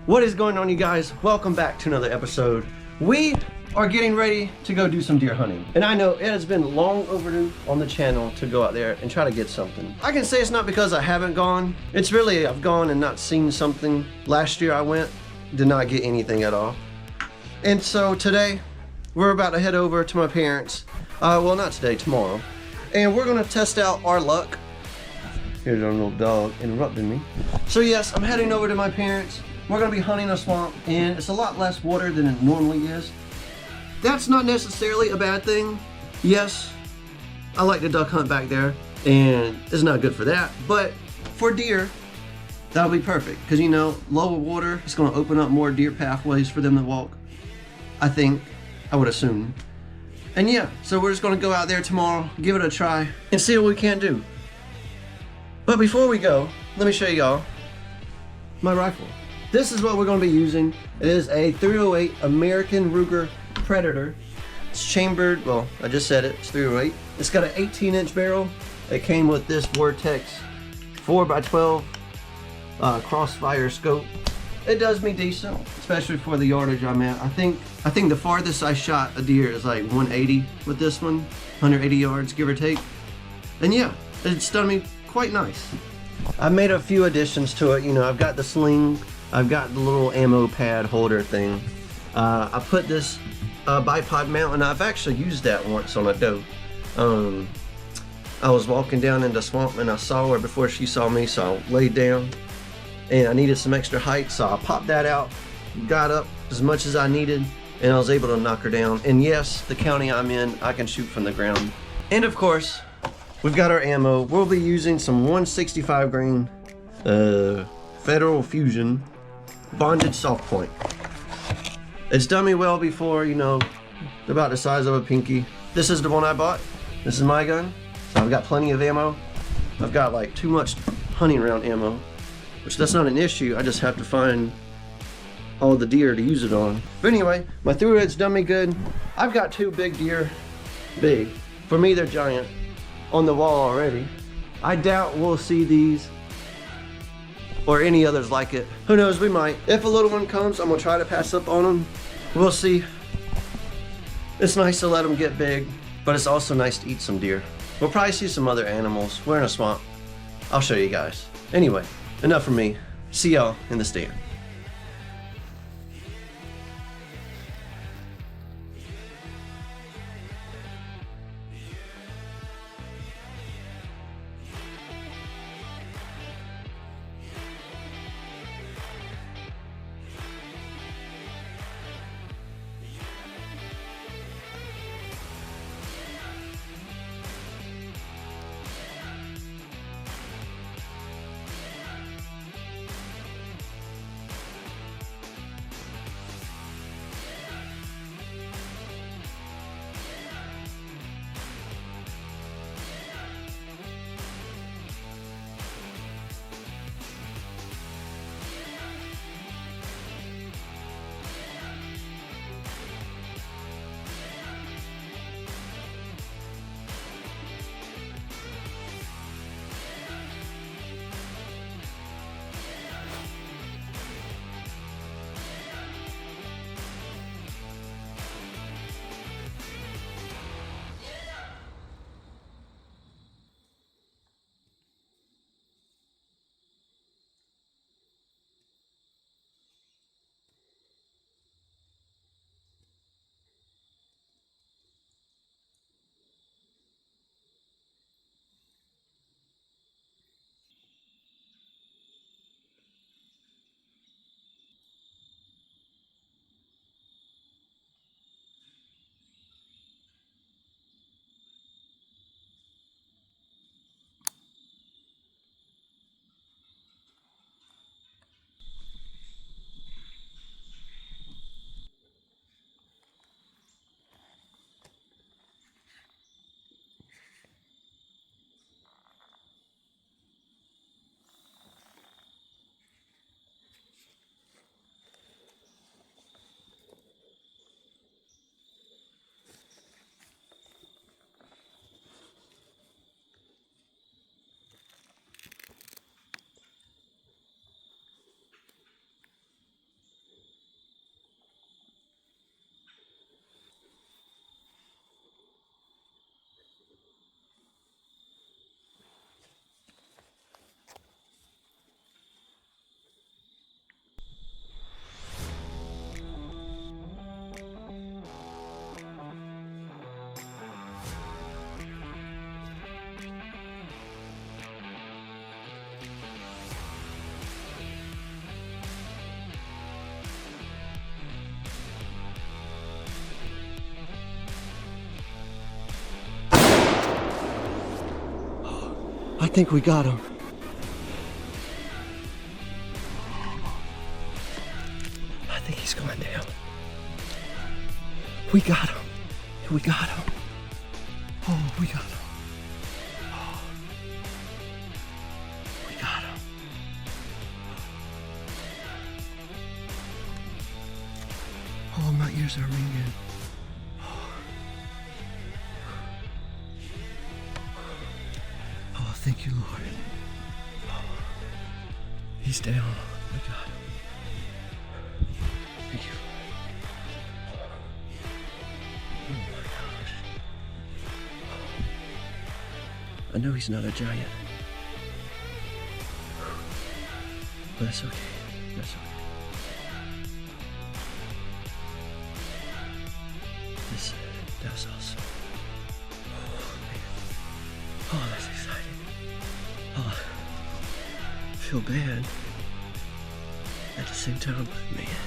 What is going on, you guys? Welcome back to another episode. We are getting ready to go do some deer hunting. And I know it has been long overdue on the channel to go out there and try to get something. I can say it's not because I haven't gone. It's really I've gone and not seen something. Last year I went, did not get anything at all. And so today, we're about to head over to my parents. Well, not today, tomorrow. And we're gonna test out our luck. Here's our little dog interrupting me. So yes, I'm heading over to my parents. We're gonna be hunting a swamp, and it's a lot less water than it normally is. That's not necessarily a bad thing. Yes, I like to duck hunt back there, and it's not good for that. But for deer, that'll be perfect. Because you know, lower water is gonna open up more deer pathways for them to walk. I think, I would assume. And yeah, so we're just gonna go out there tomorrow, give it a try, and see what we can do. But before we go, let me show y'all my rifle. This is what we're going to be using. It is a .308 American Ruger Predator. It's chambered, well, I just said it, it's .308. It's got an 18-inch barrel. It came with this Vortex 4x12 crossfire scope. It does me decent, especially for the yardage I'm at. I think the farthest I shot a deer is like 180 with this one, 180 yards, give or take. And yeah, it's done me quite nice. I've made a few additions to it. You know, I've got the sling, I've got the little ammo pad holder thing. I put this bipod mount, and I've actually used that once on a doe. I was walking down in the swamp and I saw her before she saw me, so I laid down and I needed some extra height, so I popped that out, got up as much as I needed, and I was able to knock her down. And yes, the county I'm in, I can shoot from the ground. And of course, we've got our ammo. We'll be using some 165 grain Federal Fusion bonded soft point. It's done me well before, you know, about the size of a pinky. This is the one I bought. This is my gun. So I've got plenty of ammo. I've got like too much hunting round ammo, which that's not an issue. I just have to find all the deer to use it on. But anyway, my .308's done me good. I've got two big deer, big. For me, they're giant, on the wall already. I doubt we'll see these or any others like it. Who knows, we might. If a little one comes, I'm gonna try to pass up on them. We'll see. It's nice to let them get big, but it's also nice to eat some deer. We'll probably see some other animals. We're in a swamp. I'll show you guys. Anyway, enough from me. See y'all in the stand. think we got him. I think he's going down. We got him. We got him. Oh, we got him. Oh, we got him. Oh, my ears are ringing. Oh, thank you, Lord. Oh, he's down. We got him. Thank you. Oh my gosh. I know he's not a giant. But that's okay. That's okay. That's awesome. Oh, man. Oh, that's exciting. Oh, I feel bad at the same time, but man.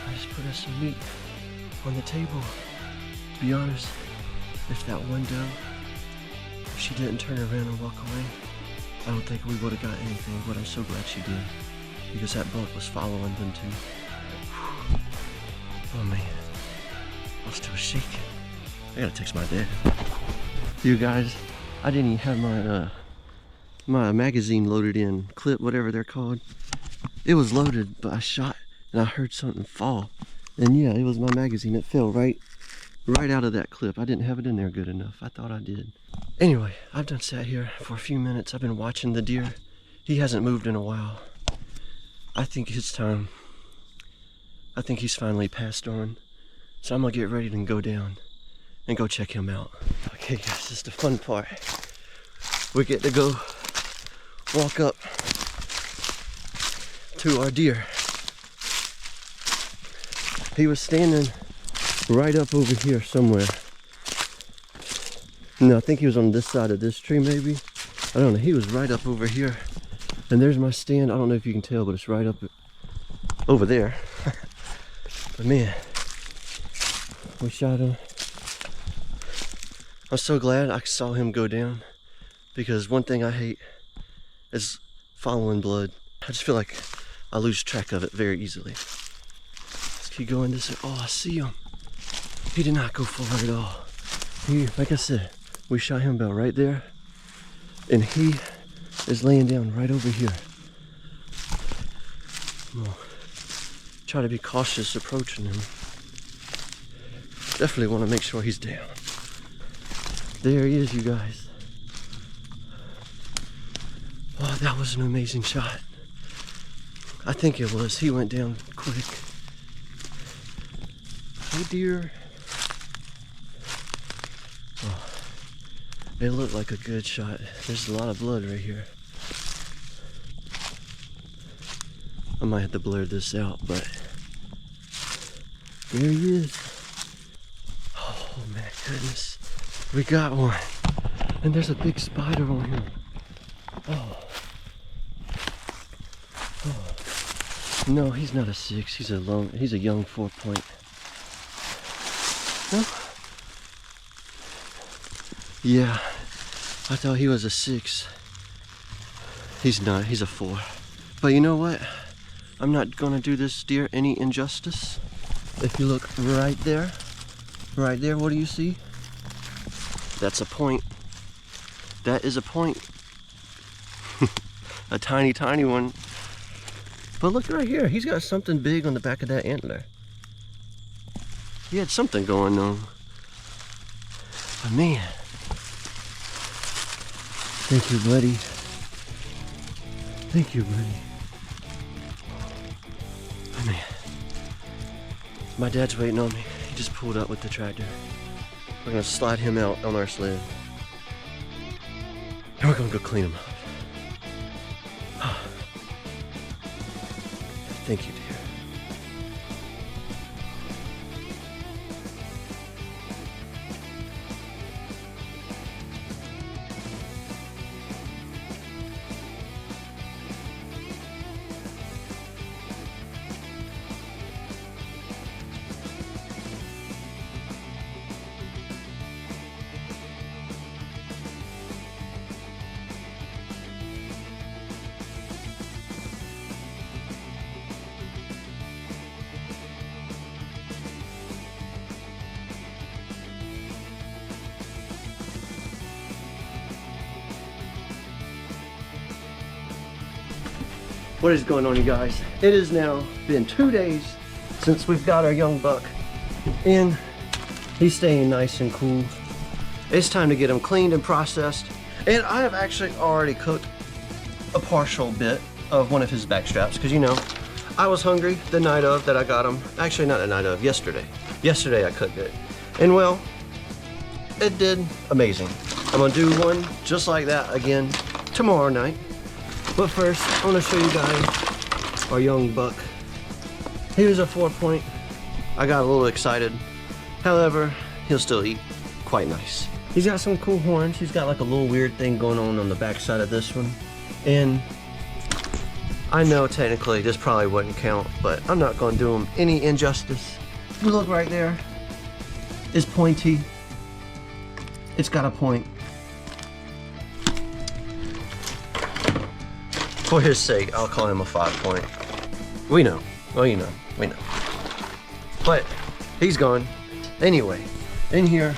I just put us some meat on the table. To be honest, if that one doe, if she didn't turn around and walk away, I don't think we would have got anything, but I'm so glad she did. Because that buck was following them too. Oh man, I'm still shaking. I gotta text my dad. You guys, I didn't even have my magazine loaded in, clip, whatever they're called. It was loaded, but I shot and I heard something fall. And yeah, it was my magazine. It fell right out of that clip. I didn't have it in there good enough. I thought I did. Anyway, I've done sat here for a few minutes. I've been watching the deer. He hasn't moved in a while. I think it's time. I think he's finally passed on. So I'm gonna get ready to go down and go check him out. Okay guys, this is the fun part. We get to go walk up to our deer. He was standing right up over here somewhere. No, I think he was on this side of this tree maybe. I don't know, he was right up over here. And there's my stand. I don't know if you can tell, but it's right up over there. But man, we shot him. I'm so glad I saw him go down, because one thing I hate is following blood. I just feel like I lose track of it very easily. Let's keep going this way. Oh, I see him. He did not go far at all. He, like I said, we shot him about right there, and he is laying down right over here. I'm gonna try to be cautious approaching him. Definitely want to make sure he's down. There he is, you guys. Oh, that was an amazing shot. I think it was. He went down quick. Hey dear. Oh, it looked like a good shot. There's a lot of blood right here. I might have to blur this out, but there he is. Oh my goodness. We got one. And there's a big spider on him. Oh. Oh. No, he's not a 6. He's a young 4-point. No? Yeah. I thought he was a 6. He's not. He's a 4. But you know what? I'm not gonna do this deer any injustice. If you look right there, what do you see? That's a point. That is a point. A tiny, tiny one. But look right here, he's got something big on the back of that antler. He had something going on. But man, thank you, buddy. Thank you, buddy. Oh man, my dad's waiting on me. He just pulled up with the tractor. We're gonna slide him out on our sled. And we're gonna go clean him up. Thank you, dear. What is going on, you guys? It has now been 2 days since we've got our young buck in. He's staying nice and cool. It's time to get him cleaned and processed. And I have actually already cooked a partial bit of one of his back straps, because you know, I was hungry the night of that I got him. Actually, not the night of, yesterday. Yesterday I cooked it. And well, it did amazing. I'm gonna do one just like that again tomorrow night. But first, I wanna show you guys our young buck. He was a 4-point. I got a little excited. However, he'll still eat quite nice. He's got some cool horns. He's got like a little weird thing going on the back side of this one. And I know technically this probably wouldn't count, but I'm not gonna do him any injustice. If you look right there, it's pointy. It's got a point. For his sake, I'll call him a 5-point. We know. Well, you know. We know. But he's gone. Anyway, in here,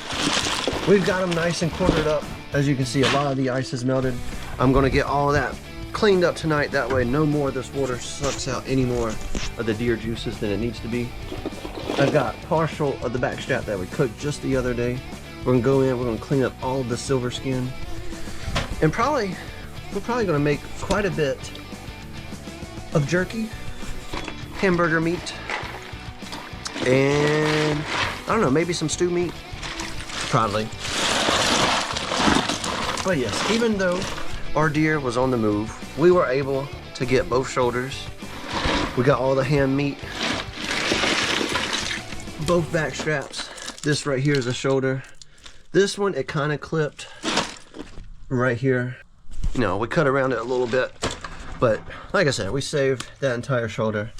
we've got him nice and quartered up. As you can see, a lot of the ice is melted. I'm gonna get all of that cleaned up tonight. That way, no more of this water sucks out any more of the deer juices than it needs to be. I've got partial of the back strap that we cooked just the other day. We're gonna go in, we're gonna clean up all of the silver skin. And we're probably gonna make quite a bit of jerky, hamburger meat, and I don't know, maybe some stew meat, probably. But yes, even though our deer was on the move, we were able to get both shoulders. We got all the ham meat, both back straps. This right here is a shoulder. This one, it kind of clipped right here. You know, we cut around it a little bit, but like I said, we saved that entire shoulder.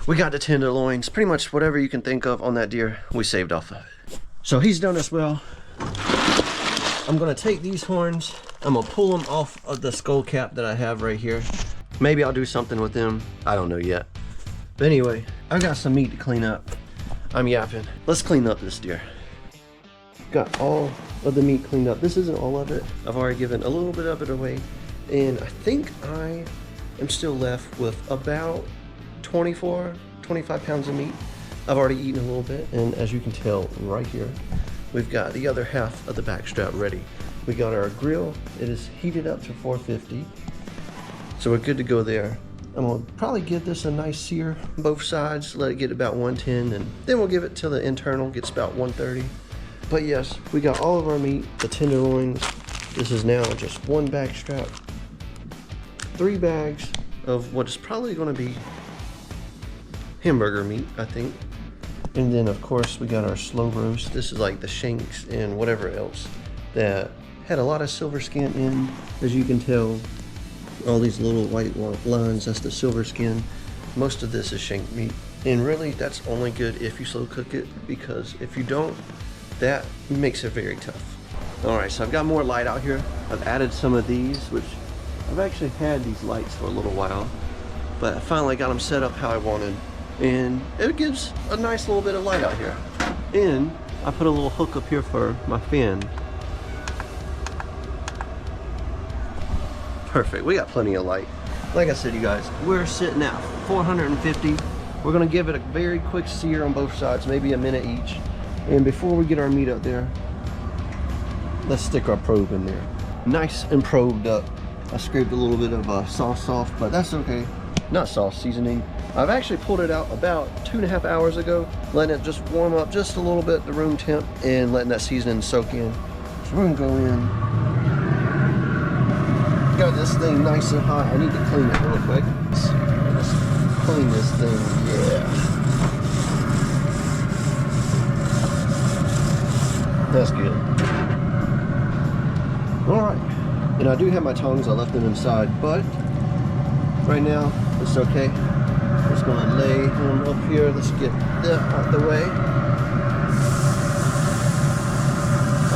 We got the tenderloins, pretty much whatever you can think of on that deer, we saved off of it. So he's done as well. I'm gonna take these horns, I'm gonna pull them off of the skull cap that I have right here. Maybe I'll do something with them, I don't know yet. But anyway, I've got some meat to clean up. I'm yapping. Let's clean up this deer. Got all of the meat cleaned up. This isn't all of it. I've already given a little bit of it away. And I think I am still left with about 24, 25 pounds of meat. I've already eaten a little bit. And as you can tell right here, we've got the other half of the back strap ready. We got our grill. It is heated up to 450. So we're good to go there. I'm gonna probably give this a nice sear, both sides, let it get about 110, and then we'll give it till the internal gets about 130. But yes, we got all of our meat, the tenderloins. This is now just one back strap. 3 bags of what is probably gonna be hamburger meat, I think. And then of course we got our slow roast. This is like the shanks and whatever else that had a lot of silver skin in, as you can tell. All these little white lines, that's the silver skin. Most of this is shank meat. And really, that's only good if you slow cook it, because if you don't, that makes it very tough. All right, so I've got more light out here. I've added some of these, which I've actually had these lights for a little while, but I finally got them set up how I wanted. And it gives a nice little bit of light out here. And I put a little hook up here for my fan. Perfect, we got plenty of light. Like I said, you guys, we're sitting at 450. We're gonna give it a very quick sear on both sides, maybe a minute each. And before we get our meat up there, let's stick our probe in there. Nice and probed up. I scraped a little bit of sauce off, but that's okay. Not sauce, seasoning. I've actually pulled it out about 2.5 hours ago, letting it just warm up just a little bit to room temp and letting that seasoning soak in. So we're gonna go in. Got this thing nice and hot. I need to clean it real quick. Let's clean this thing, yeah. That's good. All right, and I do have my tongs. I left them inside, but right now it's okay. Just gonna lay him up here. Let's get that out the way.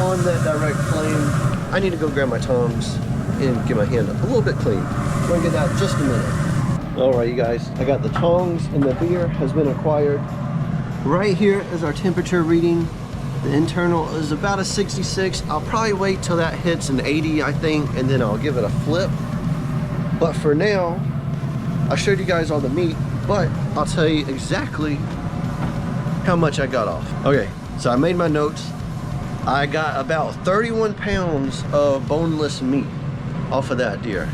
On that direct flame. I need to go grab my tongs and get my hand up a little bit clean. We're gonna get that in just a minute. All right, you guys, I got the tongs and the beer has been acquired. Right here is our temperature reading. The internal is about a 66. I'll probably wait till that hits an 80, I think, and then I'll give it a flip. But for now, I showed you guys all the meat, but I'll tell you exactly how much I got off. Okay, so I made my notes. I got about 31 pounds of boneless meat off of that deer.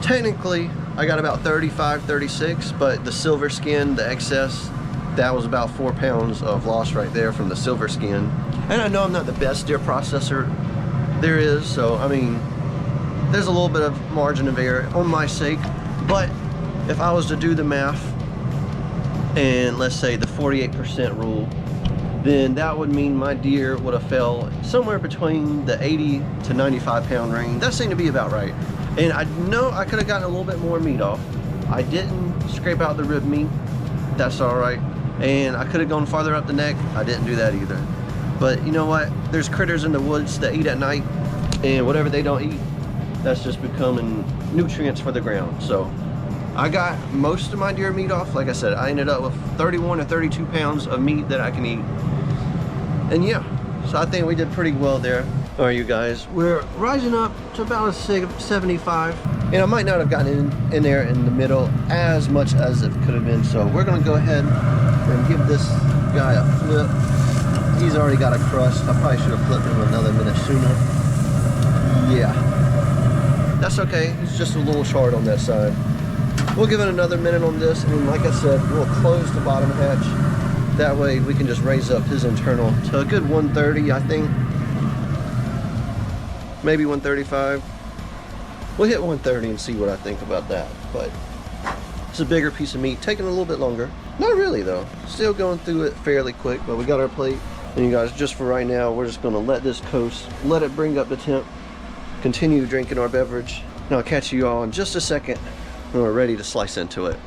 Technically, I got about 35, 36, but the silver skin, the excess, that was about 4 pounds of loss right there from the silver skin. And I know I'm not the best deer processor there is, so I mean, there's a little bit of margin of error on my sake, but if I was to do the math and let's say the 48% rule, then that would mean my deer would have fell somewhere between the 80 to 95 pound range. That seemed to be about right. And I know I could have gotten a little bit more meat off. I didn't scrape out the rib meat. That's all right. And I could have gone farther up the neck. I didn't do that either. But you know what? There's critters in the woods that eat at night, and whatever they don't eat, that's just becoming nutrients for the ground. So I got most of my deer meat off. Like I said, I ended up with 31 or 32 pounds of meat that I can eat. And yeah, so I think we did pretty well there. All right, you guys, we're rising up to about a 75. And I might not have gotten in there in the middle as much as it could have been. So we're gonna go ahead and give this guy a flip. He's already got a crust. I probably should have flipped him another minute sooner. Yeah, that's okay. He's just a little charred on that side. We'll give it another minute on this, and like I said, we'll close the bottom hatch. That way we can just raise up his internal to a good 130, I think. Maybe 135. We'll hit 130 and see what I think about that. But it's a bigger piece of meat, taking a little bit longer. Not really though. Still going through it fairly quick, but we got our plate. And you guys, just for right now, we're just gonna let this coast, let it bring up the temp, continue drinking our beverage. And I'll catch you all in just a second when we're ready to slice into it.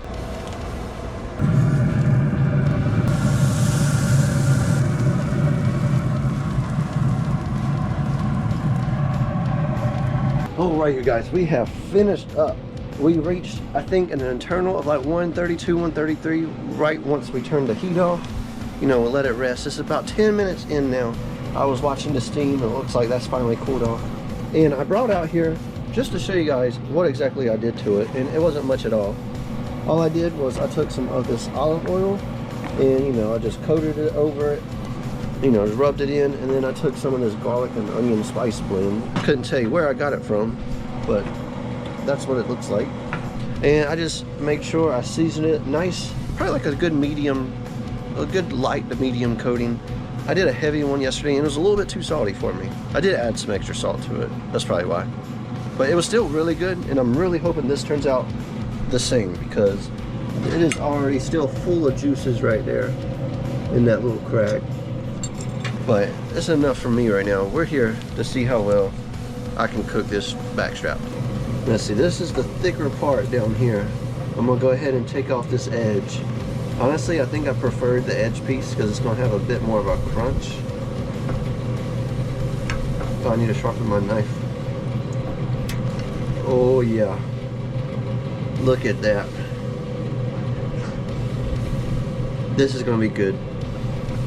All right, you guys, we have finished up. We reached, I think, an internal of like 132, 133 right once we turned the heat off. You know, we'll let it rest. It's about 10 minutes in now. I was watching the steam, and it looks like that's finally cooled off. And I brought out here just to show you guys what exactly I did to it, and it wasn't much at all. All I did was I took some of this olive oil, and you know, I just coated it over it, you know, just rubbed it in, and then I took some of this garlic and onion spice blend. Couldn't tell you where I got it from, but that's what it looks like. And I just make sure I season it nice, probably like a good medium, a good light to medium coating. I did a heavy one yesterday and it was a little bit too salty for me. I did add some extra salt to it, that's probably why. But it was still really good, and I'm really hoping this turns out the same, because it is already still full of juices right there in that little crack. But it's enough for me right now. We're here to see how well I can cook this backstrap. Let's see, this is the thicker part down here. I'm gonna go ahead and take off this edge. Honestly, I think I preferred the edge piece because it's gonna have a bit more of a crunch. Oh, I need to sharpen my knife. Oh yeah, look at that. This is gonna be good.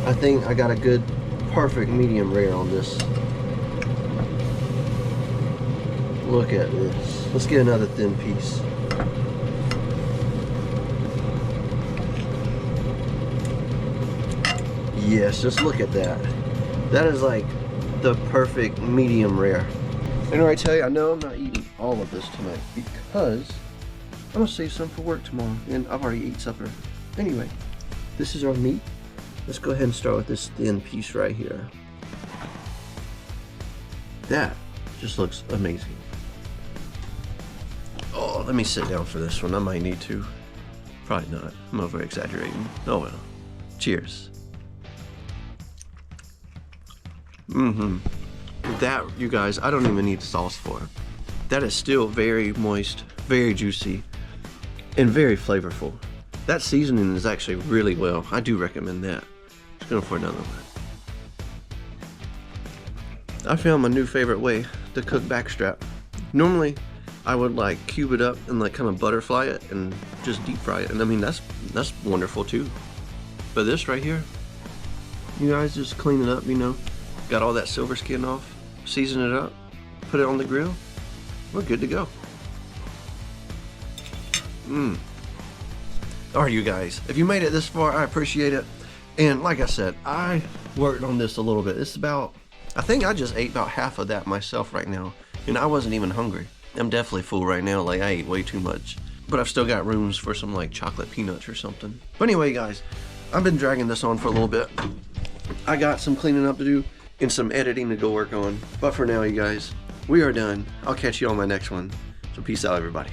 I think I got a good, perfect medium rare on this. Look at this. Let's get another thin piece. Yes, just look at that. That is like the perfect medium rare. And I tell you, I know I'm not eating all of this tonight because I'm gonna save some for work tomorrow, and I've already eaten supper. Anyway, this is our meat. Let's go ahead and start with this thin piece right here. That just looks amazing. Oh, let me sit down for this one. I might need to. Probably not. I'm over exaggerating. Oh well. Cheers. That, you guys, I don't even need sauce for it. That is still very moist, very juicy, and very flavorful. That seasoning is actually really well. I do recommend that. Let's go for another one. I found my new favorite way to cook backstrap. Normally, I would like cube it up and like kind of butterfly it and just deep fry it. And I mean, that's wonderful too. But this right here, you guys just clean it up, you know. Got all that silver skin off, season it up, put it on the grill. We're good to go. All right, you guys, if you made it this far, I appreciate it. And like I said, I worked on this a little bit. It's about, I think I just ate about half of that myself right now, and I wasn't even hungry. I'm definitely full right now, like I ate way too much. But I've still got rooms for some like chocolate peanuts or something. But anyway, guys, I've been dragging this on for a little bit. I got some cleaning up to do and some editing to go work on. But for now, you guys, we are done. I'll catch you on my next one. So peace out, everybody.